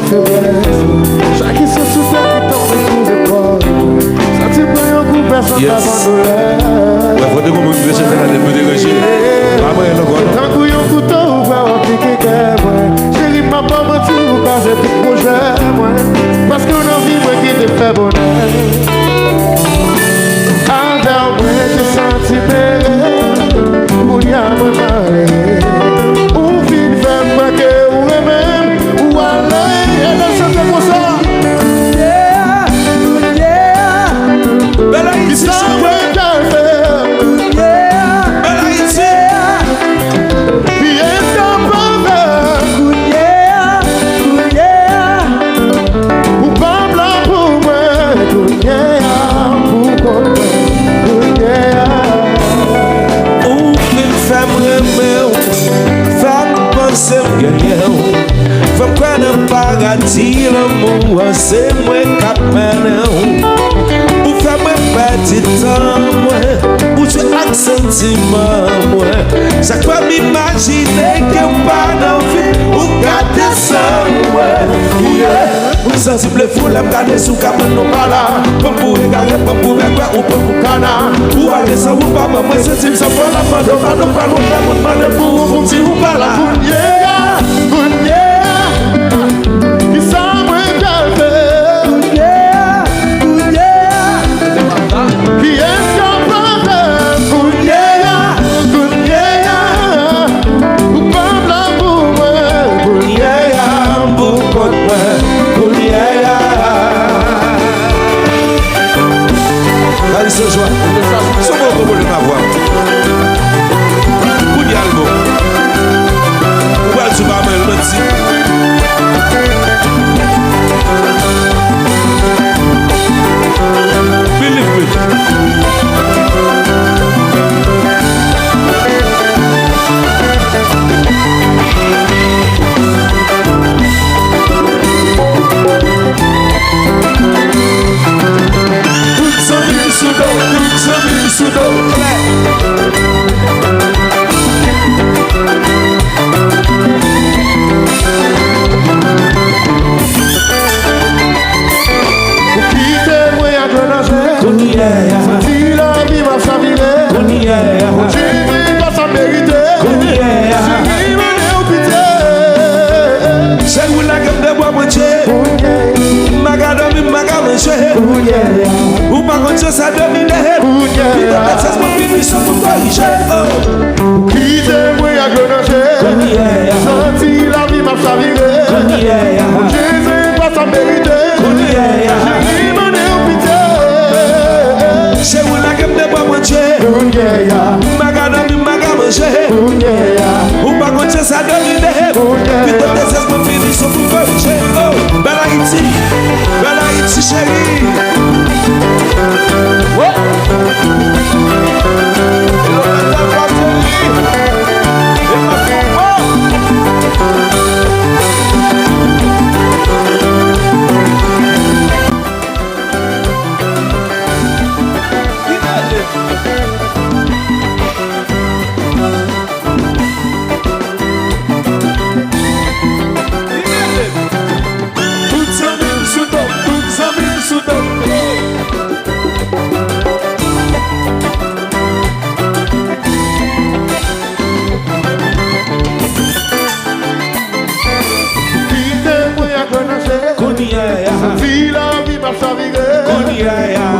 faiblesse. Chaque histoire sous terre qui tombe sous les corps. Ça te prend un coup, personne t'abandonne. Il faut que vous me disiez que vous avez dérangé. Tant que un couteau, vous pouvez appliquer qu'elle. Chérie, ma pas menti, vous cassez tout projet. Parce que nos vies, moi qui te fait bonheur. Envers moi, tu sens libéré. Pour y avoir ou vite faire moi que ou même ou aller et le chanter comme ça. Yeah, yeah. Bella ici, Ça va faire. Yeah, Bella ici. Puis est-ce qu'on peut faire? yeah, yeah. Ou pas blanc pour moi, pour comprendre. Ou une femme remède, femme pensée gagnant. Femme quoi ne pas gâter l'amour, c'est moi qui m'en. Ou femme petit temps, ou tu as sentiment, ça quoi m'imaginer que pas d'envie, ou garder ça, ou sensible fou, la garder sous cabane, non pas là, pour regarder, pour regarder, ou pour cana, ou aller sans ou pas, moi c'est type ça pour la main, non pas, non pas, non pas, non pas, pour dire ou pas là. Qui ça va faire? Qui est-ce qu'on peut faire? Ou pas blanc pour moi, Allez, ce joie, ce mot que vous voulez m'avoir. Vous dites le mot. Vous allez me le dire. Believe me. Ou pas contre ça domine. Qui t'aimerait à grenouiller? Senti la vie m'a chaviré. Jésus pas sa vérité. Jésus m'en est au pitié. C'est où la gamme de bois manger. Magadami manger. Ou pas contre ça domine. Putain de ça me finit sur pour corriger. Oh, Bella Haïti chérie. Ouais. Si la vie m'a chaviré,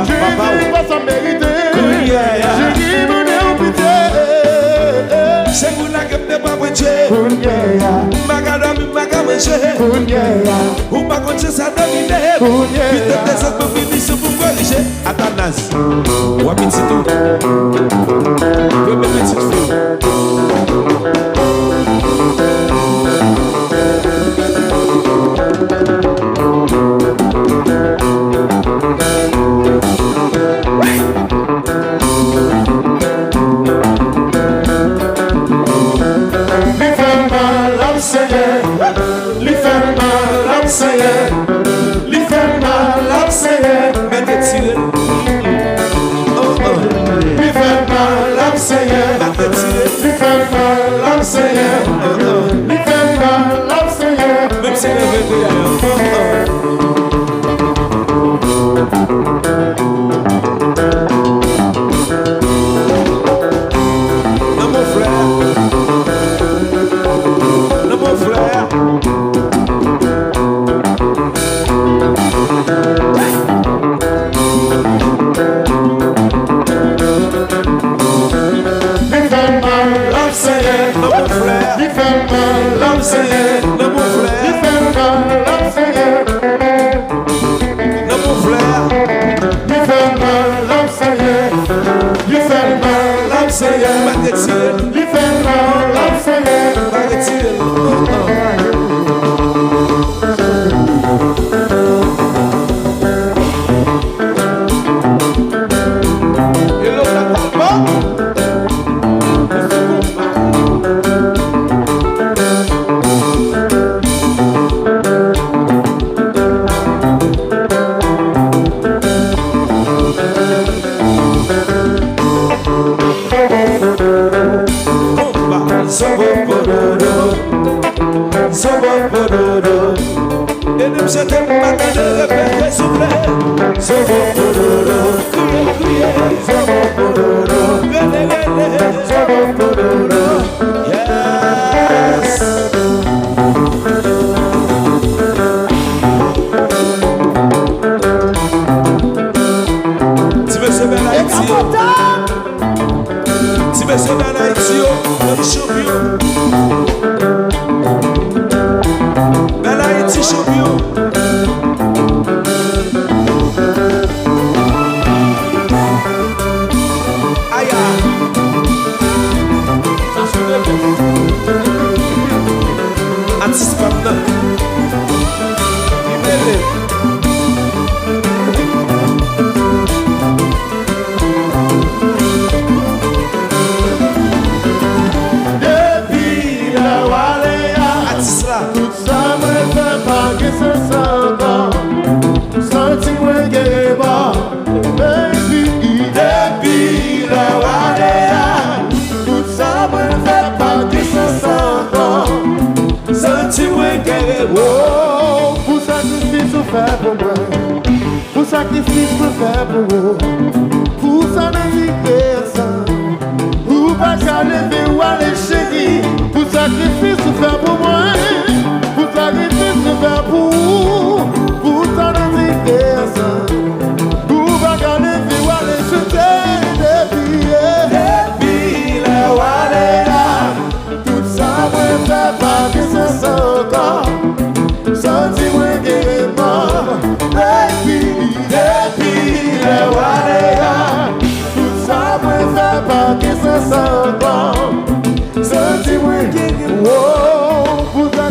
Jésus va s'en mériter. Jésus m'en est au pitié. C'est vous la gamme de bois manger. Magadami manger. Ou pas contre ça domine. Putain de ça me finit sur pour corriger. Atanas. Ou un petit tout. Premier petit fou. Seigneur, lui fait mal, Seigneur, même si c'est dans mon Il frère, fait mal, l'homme Seigneur. dans mon frère. Il fait mal, l'homme Seigneur. Il fait mal, l'homme Seigneur. Paraît-il, Il fait mal, l'homme Seigneur. paraît-il. Et l'autre n'a pas bon. Et nous sommes pas de répéter, s'il vous plaît. Yes. Tu veux sauver l'Haïti? Tu veux sauver l'Haïti? Le champion. Bel Haïti champion. Aïe aïe. Anticipe pas. Depuis la Waléa, Antisla. tout ça me fait pas que ce soit senti-moi guéri-moi. Depuis la Waléa, tout ça me fait pas que ce soit Senti-moi guéri. oh, pour sacrifice vous faire pour moi, pour sacrifice vous faire pour vous, pour ça naviguer ça, pour pas qu'à lever ou aller chérie, pour sacrifice vous faire pour moi, pour sacrifice vous faire pour vous, pour ça naviguer ça, pour pas qu'à lever ou aller jeter depuis la Waléa, tout ça me fait pas que ce soit encore. Senti-moi guéri-moi, depuis la Waléa, tout ça me fait pas que ça soit bon. Senti-moi guéri-moi, oh, pour ta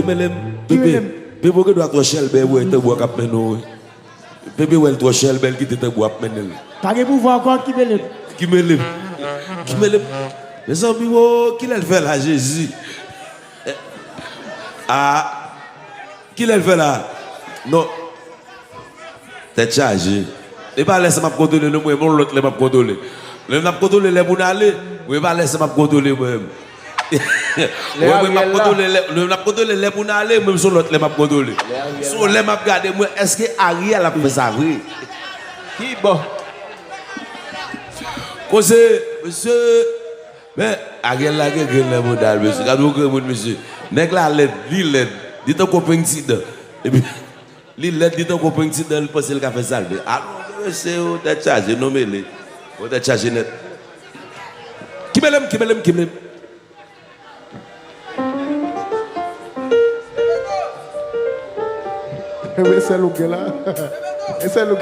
bébé. Bébé, que doit trop belle, ouais, te bois cap menou. Bébé, ouais, trop belle qui te bois menel. Pas de pouvoir encore qui me lève. Qui me lève. Les amis, qui l'a fait là, Jésus? Ah, qui l'a fait là? Non. T'es chargé. Et pas laisser ma contrôler le moi, mon l'autre les m'a contrôler. Le m'a contrôler les pour aller, oui pas laisser ma contrôler moi-même. Ouais, m'a contrôler les pour aller, même sur l'autre les m'a contrôler. Sur les m'a regarder moi, est-ce que Ariel a fait ça vrai? Qui bon? Monsieur, mais Ariel là que le modèle monsieur, quand vous monsieur, nèg la l'aide, dit ton copain tident. Et puis l'aide dit ton copain tident, il pense le café salvé. Alors c'est t'es chargé nommé les. On t'es chargé net. Qui me l'aime. Oui, c'est le gars là. C'est le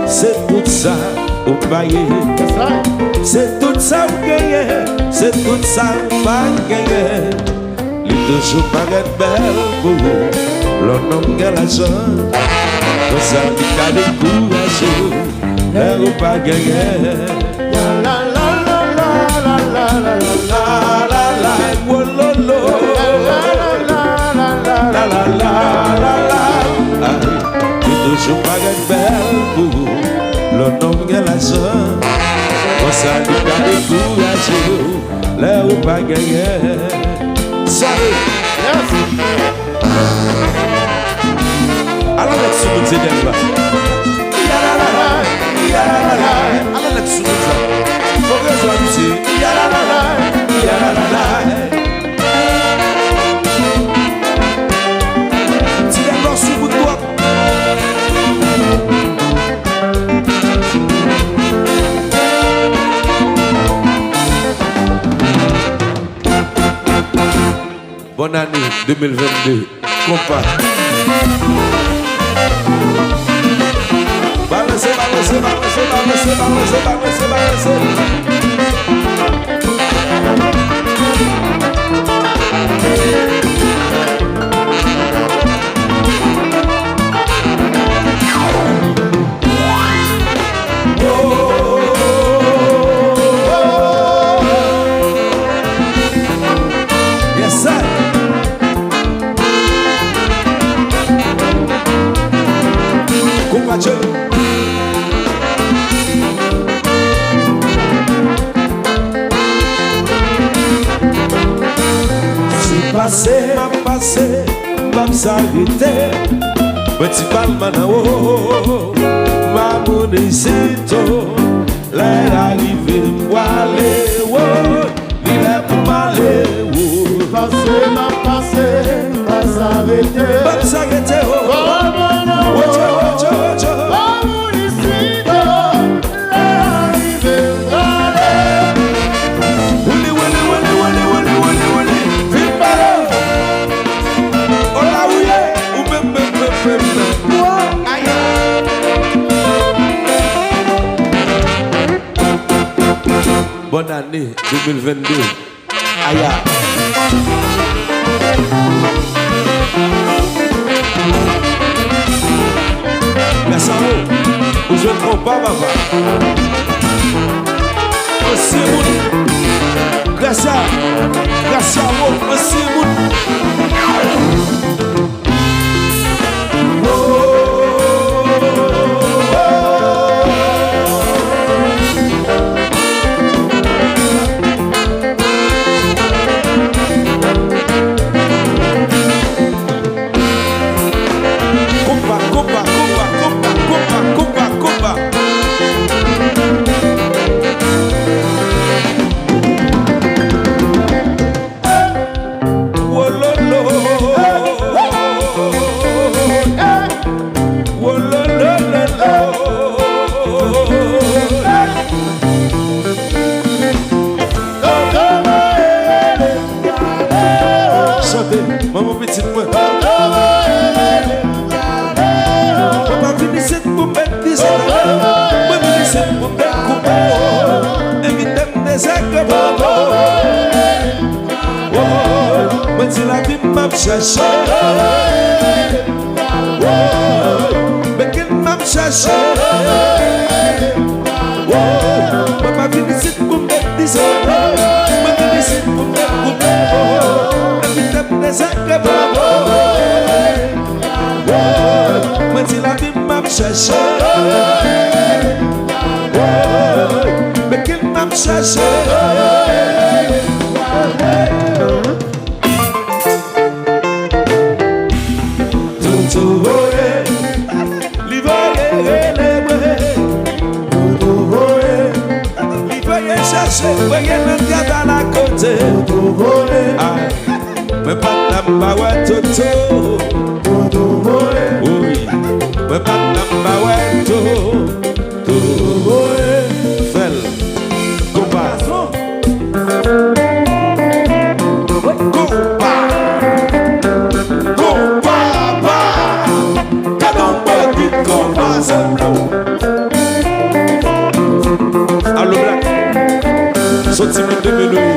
c'est tout ça au payer. C'est tout ça au gagner. C'est tout ça au pas gagner. Les deux jours pas être belle pour vous. L'on homme qui a l'argent. Comme ça, il a des courageux. Elle ou pas gagner. La la la la la la la la la la la wololo. La la la la la. Toujours pas être belle pour vous. L'homme qui a l'argent. Comme ça, il a des courageux. Là où pas gagner. Salut. Alors, let's do it together. Alors, let's do it together. Faut que je sois ici. Si les blancs sous vous toi. Bonne année 2022, compas. Balancez. M'a passé, m'a s'arrêter. Petit palman na haut, ma monécito. L'air arrivé, m'boile, il est pour m'aller. m'a s'arrêter. M'a s'arrêter, bonne année 2022. Aya. Merci à vous. Je ne prends pas, papa. Merci à vous. Merci à vous. Merci à vous. que moi dis la vie m'a cherché. Mais qu'il m'a cherché. Moi ma vie ici pour me dire. Ma vie ici pour me dire. Moi dis la vie m'a cherché. Mais qu'il m'a cherché. Voyez le gars à la côté. Mais pas de lamba ouais toto. Oui, mais pas de lamba ouais toto. Fel, compa. Compa, canon pas du compa semblant. Allo black. Sorti de mélodie.